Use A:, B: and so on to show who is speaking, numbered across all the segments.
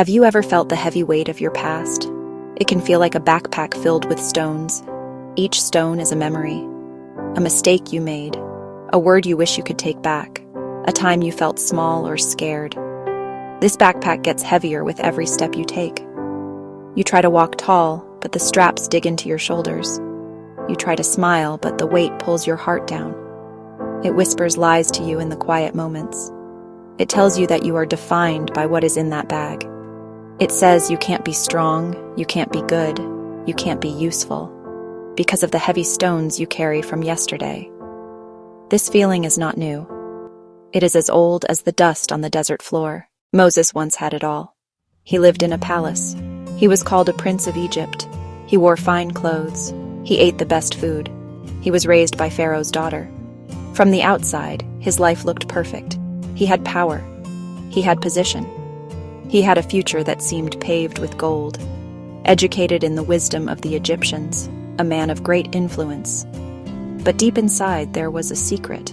A: Have you ever felt the heavy weight of your past? It can feel like a backpack filled with stones. Each stone is a memory, a mistake you made, a word you wish you could take back, a time you felt small or scared. This backpack gets heavier with every step you take. You try to walk tall, but the straps dig into your shoulders. You try to smile, but the weight pulls your heart down. It whispers lies to you in the quiet moments. It tells you that you are defined by what is in that bag. It says you can't be strong, you can't be good, you can't be useful, because of the heavy stones you carry from yesterday. This feeling is not new. It is as old as the dust on the desert floor. Moses once had it all. He lived in a palace. He was called a prince of Egypt. He wore fine clothes. He ate the best food. He was raised by Pharaoh's daughter. From the outside, his life looked perfect. He had power. He had position. He had a future that seemed paved with gold. Educated in the wisdom of the Egyptians, a man of great influence. But deep inside there was a secret.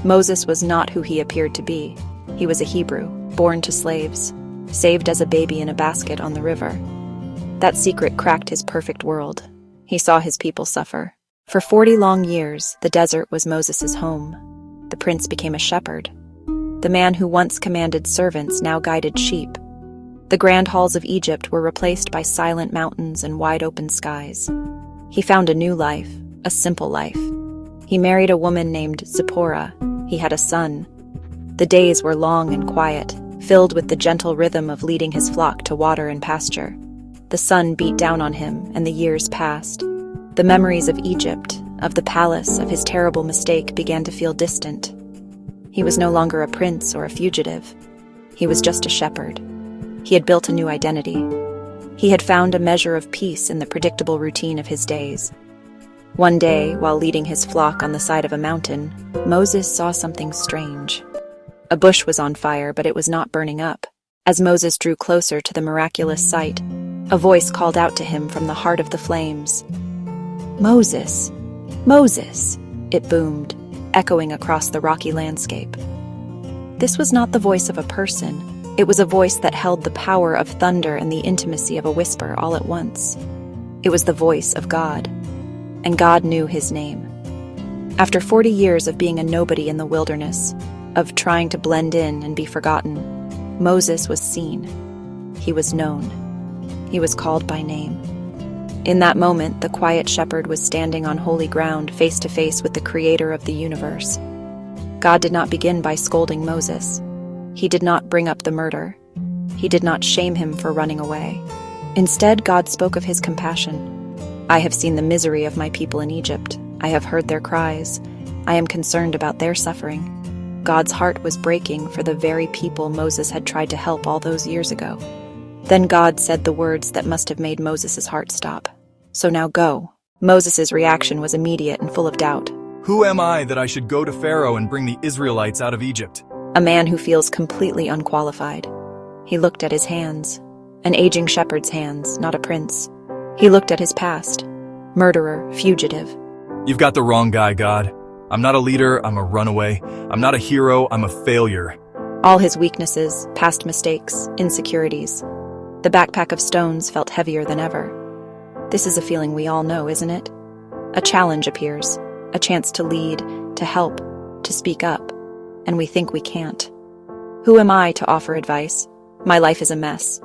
A: Moses was not who he appeared to be. He was a Hebrew, born to slaves, saved as a baby in a basket on the river. That secret cracked his perfect world. He saw his people suffer. For 40 long years, the desert was Moses' home. The prince became a shepherd. The man who once commanded servants now guided sheep. The grand halls of Egypt were replaced by silent mountains and wide-open skies. He found a new life, a simple life. He married a woman named Zipporah. He had a son. The days were long and quiet, filled with the gentle rhythm of leading his flock to water and pasture. The sun beat down on him, and the years passed. The memories of Egypt, of the palace, of his terrible mistake began to feel distant. He was no longer a prince or a fugitive. He was just a shepherd. He had built a new identity. He had found a measure of peace in the predictable routine of his days. One day, while leading his flock on the side of a mountain, Moses saw something strange. A bush was on fire, but it was not burning up. As Moses drew closer to the miraculous sight, a voice called out to him from the heart of the flames. "Moses! Moses!" it boomed, echoing across the rocky landscape. This was not the voice of a person. It was a voice that held the power of thunder and the intimacy of a whisper all at once. It was the voice of God, and God knew his name. After 40 years of being a nobody in the wilderness, of trying to blend in and be forgotten, Moses was seen. He was known. He was called by name. In that moment, the quiet shepherd was standing on holy ground, face to face with the creator of the universe. God did not begin by scolding Moses. He did not bring up the murder. He did not shame him for running away. Instead, God spoke of his compassion. "I have seen the misery of my people in Egypt. I have heard their cries. I am concerned about their suffering." God's heart was breaking for the very people Moses had tried to help all those years ago. Then God said the words that must have made Moses' heart stop. "So now go." Moses' reaction was immediate and full of doubt.
B: Who am I that I should go to Pharaoh and bring the Israelites out of Egypt?
A: A man who feels completely unqualified. He looked at his hands. An aging shepherd's hands, not a prince. He looked at his past. Murderer, fugitive.
B: You've got the wrong guy, God. I'm not a leader, I'm a runaway. I'm not a hero, I'm a failure.
A: All his weaknesses, past mistakes, insecurities. The backpack of stones felt heavier than ever. This is a feeling we all know, isn't it? A challenge appears, a chance to lead, to help, to speak up, and we think we can't. Who am I to offer advice? My life is a mess.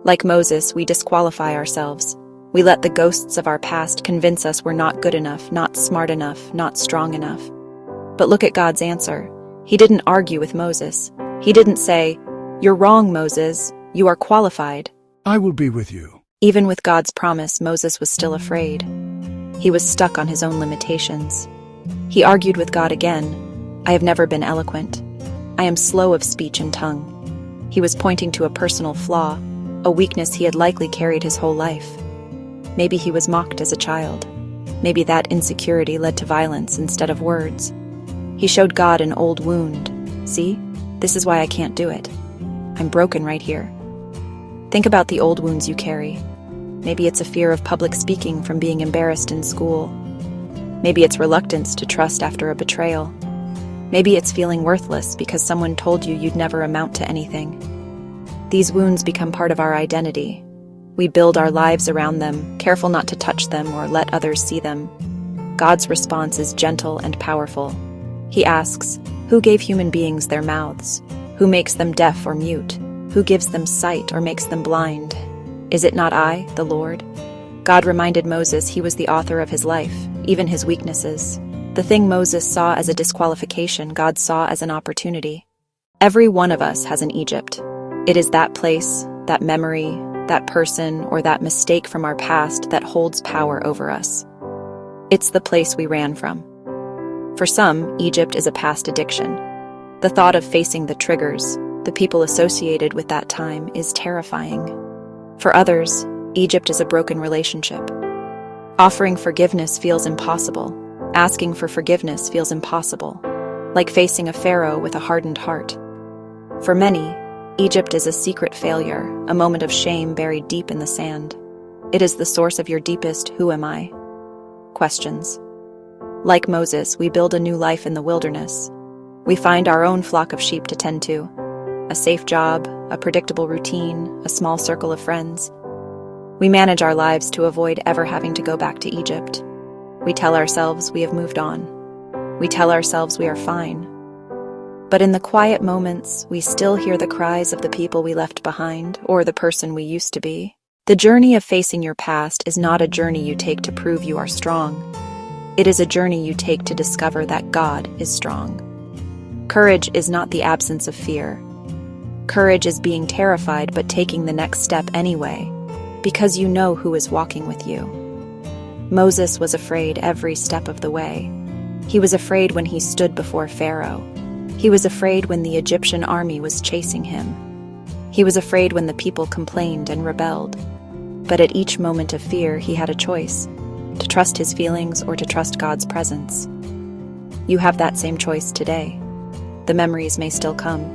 A: Like Moses, we disqualify ourselves. We let the ghosts of our past convince us we're not good enough, not smart enough, not strong enough. But look at God's answer. He didn't argue with Moses. He didn't say, "You're wrong, Moses. You are qualified."
C: I will be with you.
A: Even with God's promise, Moses was still afraid. He was stuck on his own limitations. He argued with God again. "I have never been eloquent. I am slow of speech and tongue." He was pointing to a personal flaw, a weakness he had likely carried his whole life. Maybe he was mocked as a child. Maybe that insecurity led to violence instead of words. He showed God an old wound. "See, this is why I can't do it. I'm broken right here." Think about the old wounds you carry. Maybe it's a fear of public speaking from being embarrassed in school. Maybe it's reluctance to trust after a betrayal. Maybe it's feeling worthless because someone told you you'd never amount to anything. These wounds become part of our identity. We build our lives around them, careful not to touch them or let others see them. God's response is gentle and powerful. He asks, "Who gave human beings their mouths? Who makes them deaf or mute? Who gives them sight or makes them blind? Is it not I, the Lord?" God reminded Moses he was the author of his life, even his weaknesses. The thing Moses saw as a disqualification, God saw as an opportunity. Every one of us has an Egypt. It is that place, that memory, that person, or that mistake from our past that holds power over us. It's the place we ran from. For some, Egypt is a past addiction. The thought of facing the triggers, the people associated with that time, is terrifying. For others, Egypt is a broken relationship. Offering forgiveness feels impossible. Asking for forgiveness feels impossible, like facing a pharaoh with a hardened heart. For many, Egypt is a secret failure, a moment of shame buried deep in the sand. It is the source of your deepest "who am I?" questions. Like Moses, we build a new life in the wilderness. We find our own flock of sheep to tend to, a safe job, a predictable routine, a small circle of friends. We manage our lives to avoid ever having to go back to Egypt. We tell ourselves we have moved on. We tell ourselves we are fine. But in the quiet moments, we still hear the cries of the people we left behind, or the person we used to be. The journey of facing your past is not a journey you take to prove you are strong. It is a journey you take to discover that God is strong. Courage is not the absence of fear. Courage is being terrified but taking the next step anyway, because you know who is walking with you. Moses was afraid every step of the way. He was afraid when he stood before Pharaoh. He was afraid when the Egyptian army was chasing him. He was afraid when the people complained and rebelled. But at each moment of fear, he had a choice: to trust his feelings or to trust God's presence. You have that same choice today. The memories may still come.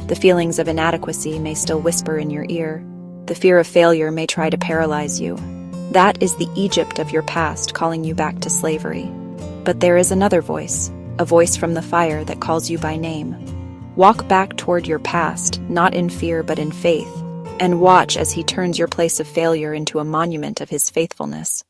A: The feelings of inadequacy may still whisper in your ear. The fear of failure may try to paralyze you. That is the Egypt of your past calling you back to slavery. But there is another voice, a voice from the fire that calls you by name. Walk back toward your past, not in fear but in faith, and watch as he turns your place of failure into a monument of his faithfulness.